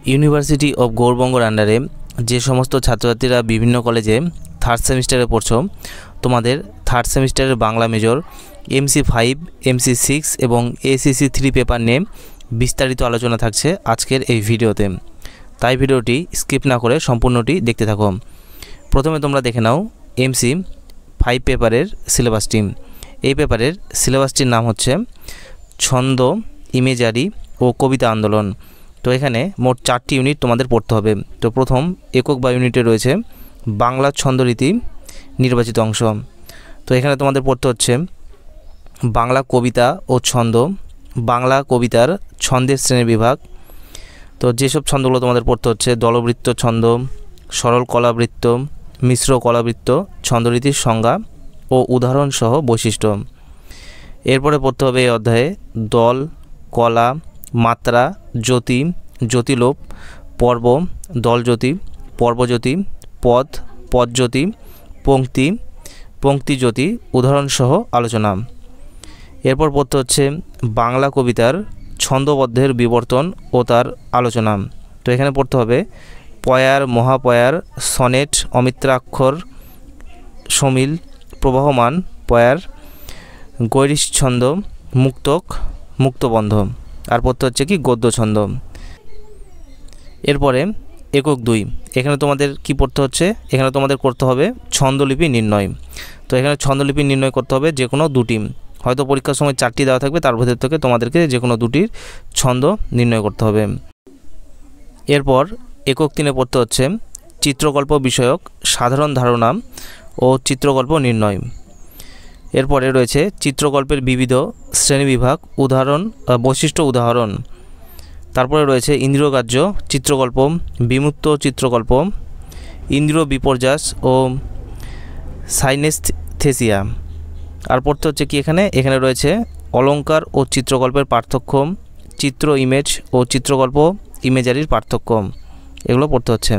University of গৌড়বঙ্গর আন্ডারে যে সমস্ত ছাত্রছাত্রীরা বিভিন্ন কলেজে থার্ড সেমিস্টারে পড়ছো, তোমাদের থার্ড সেমিস্টারের বাংলা মেজর MC5, MC6 এবং ACC3 পেপার নিয়ে বিস্তারিত আলোচনা থাকছে আজকের এই ভিডিওতে। তাই ভিডিওটি স্কিপ না করে সম্পূর্ণটি দেখতে থাকো। প্রথমে তোমরা দেখে নাও MC5 পেপারের সিলেবাসটি। এই পেপারের সিলেবাসটির নাম হচ্ছে ছন্দ, ইমেজারি ও কবিতা আন্দোলন। তো এখানে মোট 4টি ইউনিট তোমাদের পড়তে হবে। তো প্রথম একক বা ইউনিটে রয়েছে বাংলা ছন্দরীতি নির্বাচিত অংশ। তো এখানে তোমাদের পড়তে হচ্ছে বাংলা কবিতা ও ছন্দ, বাংলা কবিতার ছন্দের শ্রেণী বিভাগ। তো যেসব ছন্দগুলো তোমাদের পড়তে হচ্ছে দলবৃত্ত ছন্দ, সরল কলাবৃত্ত, মিশ্র কলাবৃত্ত, ছন্দরীতির সংজ্ঞা ও উদাহরণ সহ বৈশিষ্ট্য। এরপরে পড়তে হবে এই অধ্যায়ে দল, কলা, মাত্রা, জ্যোতি, জ্যোতিলোপ, পর্ব, দলজ্যোতি, পর্বজ্যোতি, পদ, পদজ্যোতি, পংক্তি, পংক্তিজ্যোতি, উদাহরণসহ আলোচনা। এরপর পড়তে হচ্ছে বাংলা কবিতার ছন্দবদ্ধের বিবর্তন ও তার আলোচনা। তো এখানে পড়তে হবে পয়ার, মহাপয়ার, সনেট, অমিত্রাক্ষর, সমিল, প্রবাহমান, পয়ার, গৈরিশ ছন্দ, মুক্তক, মুক্তবন্ধ। আর পড়তে হচ্ছে কি গদ্য ছন্দ। এরপরে একক 2, এখানে তোমাদের কি পড়তে হচ্ছে, এখানে তোমাদের করতে হবে ছন্দলিপি নির্ণয়। তো এখানে ছন্দলিপি নির্ণয় করতে হবে যে কোনো দুটি, হয়তো পরীক্ষার সময় 4টি দেওয়া থাকবে, তার ভেতর থেকে তোমাদেরকে যে কোনো দুটির ছন্দ নির্ণয় করতে হবে। এরপর একক 3 পড়তে হচ্ছে চিত্রকল্প বিষয়ক সাধারণ ধারণা ও চিত্রকল্প নির্ণয়। এরপরে রয়েছে চিত্রকল্পের বিবিধ শ্রেণীবিভাগ, উদাহরণ, বৈশিষ্ট্য, উদাহরণ। তারপরে রয়েছে ইন্দ্রিয়গ্রাহ্য চিত্রকল্প, বিমূর্ত চিত্রকল্প, ইন্দ্রিয় বিপর্যাস ও সাইনেস্থেসিয়া। আর পড়তে হচ্ছে কি এখানে রয়েছে অলঙ্কার ও চিত্রকল্পের পার্থক্য, চিত্র ইমেজ ও চিত্রকল্প ইমেজারির পার্থক্য, এগুলো পড়তে হচ্ছে।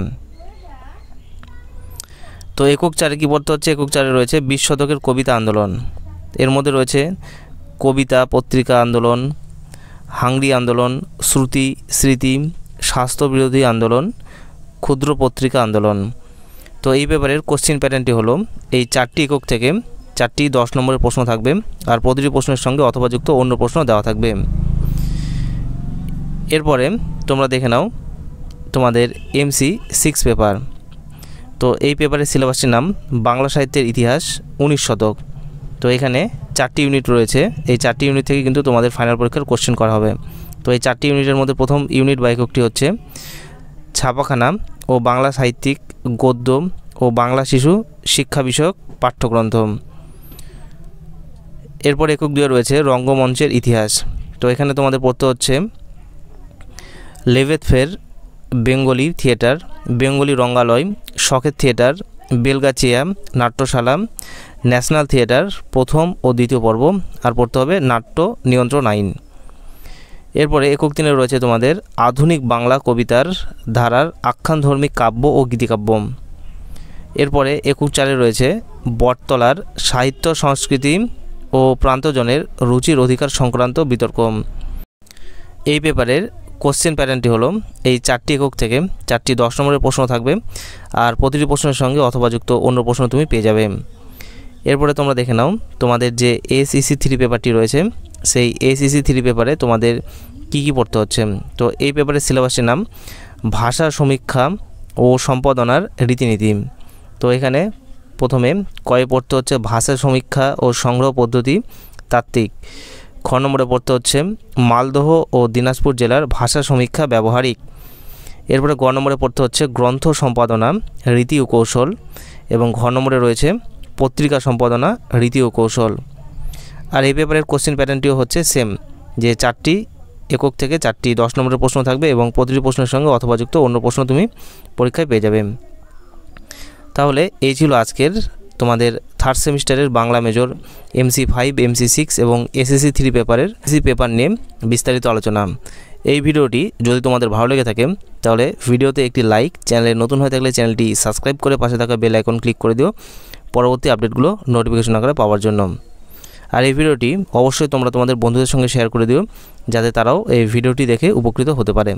তো একক 4 কি পড়তে হচ্ছে, একক 4 রয়েছে 20 শতকের কবিতা আন্দোলন। এর মধ্যে রয়েছে কবিতা পত্রিকা আন্দোলন, হাংরি আন্দোলন, শ্রুতি স্মৃতি, স্বাস্থ্যবিরোধী আন্দোলন, ক্ষুদ্র পত্রিকা আন্দোলন। তো এই পেপারের কোশ্চিন প্যাটার্নটি হলো এই 4টি একক থেকে 4টি 10 নম্বরের প্রশ্ন থাকবে, আর প্রতিটি প্রশ্নের সঙ্গে অথবাযুক্ত অন্য প্রশ্ন দেওয়া থাকবে। এরপরে তোমরা দেখে নাও তোমাদের MC6 পেপার। তো এই পেপারের সিলেবাসটির নাম বাংলা সাহিত্যের ইতিহাস 19 শতক। তো এখানে 4টি ইউনিট রয়েছে, এই 4টি ইউনিট থেকে কিন্তু তোমাদের ফাইনাল পরীক্ষার কোশ্চেন করা হবে। তো এই 4টি ইউনিটের মধ্যে প্রথম ইউনিট বা এককটি হচ্ছে ছাপাখানা ও বাংলা সাহিত্যিক গদ্য ও বাংলা শিশু শিক্ষা বিষয়ক পাঠ্যগ্রন্থ। এরপর একক 2 রয়েছে রঙ্গমঞ্চের ইতিহাস। তো এখানে তোমাদের পড়তে হচ্ছে লেভেথফের বেঙ্গলি থিয়েটার, বেঙ্গলি রঙ্গালয়, শখের থিয়েটার, বেলগাছিয়া নাট্যশালা, ন্যাশনাল থিয়েটার প্রথম ও দ্বিতীয় পর্ব। আর পড়তে হবে নাট্য নিয়ন্ত্রণ আইন। এরপরে একক 3 রয়েছে তোমাদের আধুনিক বাংলা কবিতার ধারার আখ্যানধর্মিক কাব্য ও গীতিকাব্য। এরপরে একক 4 রয়েছে বটতলার সাহিত্য সংস্কৃতি ও প্রান্তজনের রুচির অধিকার সংক্রান্ত বিতর্ক। এই পেপারের কোশ্চেন প্যাটার্নটি হলো এই 4টি একক থেকে 4টি 10 নম্বরের প্রশ্ন থাকবে, আর প্রতিটি প্রশ্নের সঙ্গে অথবাযুক্ত অন্য প্রশ্ন তুমি পেয়ে যাবে। এরপরে তোমরা দেখে নাও তোমাদের যে ACC3 পেপারটি রয়েছে, সেই ACC3 পেপারে তোমাদের কি পড়তে হচ্ছে। তো এই পেপারের সিলেবাসের নাম ভাষা সমীক্ষা ও সম্পাদনার রীতিনীতি। তো এখানে প্রথমে কয়ে পড়তে হচ্ছে ভাষা সমীক্ষা ও সংগ্রহ পদ্ধতি তাত্ত্বিক। খ নম্বরে পড়তে হচ্ছে মালদহ ও দিনাজপুর জেলার ভাষা সমীক্ষা ব্যবহারিক। এরপরে গ নম্বরে পড়তে হচ্ছে গ্রন্থ সম্পাদনা রীতি ও কৌশল, এবং ঘ নম্বরে রয়েছে পত্রিকা সম্পাদনা রীতি ও কৌশল। আর এই পেপারের কোশ্চেন প্যাটার্নটিও হচ্ছে সেম, যে 4টি একক থেকে 4টি 10 নম্বরের প্রশ্ন থাকবে, এবং প্রতিটি প্রশ্নের সঙ্গে অথবাযুক্ত অন্য প্রশ্ন তুমি পরীক্ষায় পেয়ে যাবে। তাহলে এই ছিল আজকের তোমাদের থার্ড সেমিস্টারের বাংলা মেজর MC5, MC6 এবং ACC3 পেপারের পেপার নিয়ে বিস্তারিত আলোচনা। এই ভিডিওটি যদি তোমাদের ভালো লেগে থাকে তাহলে ভিডিওতে একটি লাইক, চ্যানেলে নতুন হয়ে থাকলে চ্যানেলটি সাবস্ক্রাইব করে পাশে থাকা বেল আইকন ক্লিক করে দিও পরবর্তী আপডেটগুলো নোটিফিকেশন আকারে পাওয়ার জন্য। আর এই ভিডিওটি অবশ্যই তোমরা তোমাদের বন্ধুদের সঙ্গে শেয়ার করে দিও, যাতে তারাও এই ভিডিওটি দেখে উপকৃত হতে পারে।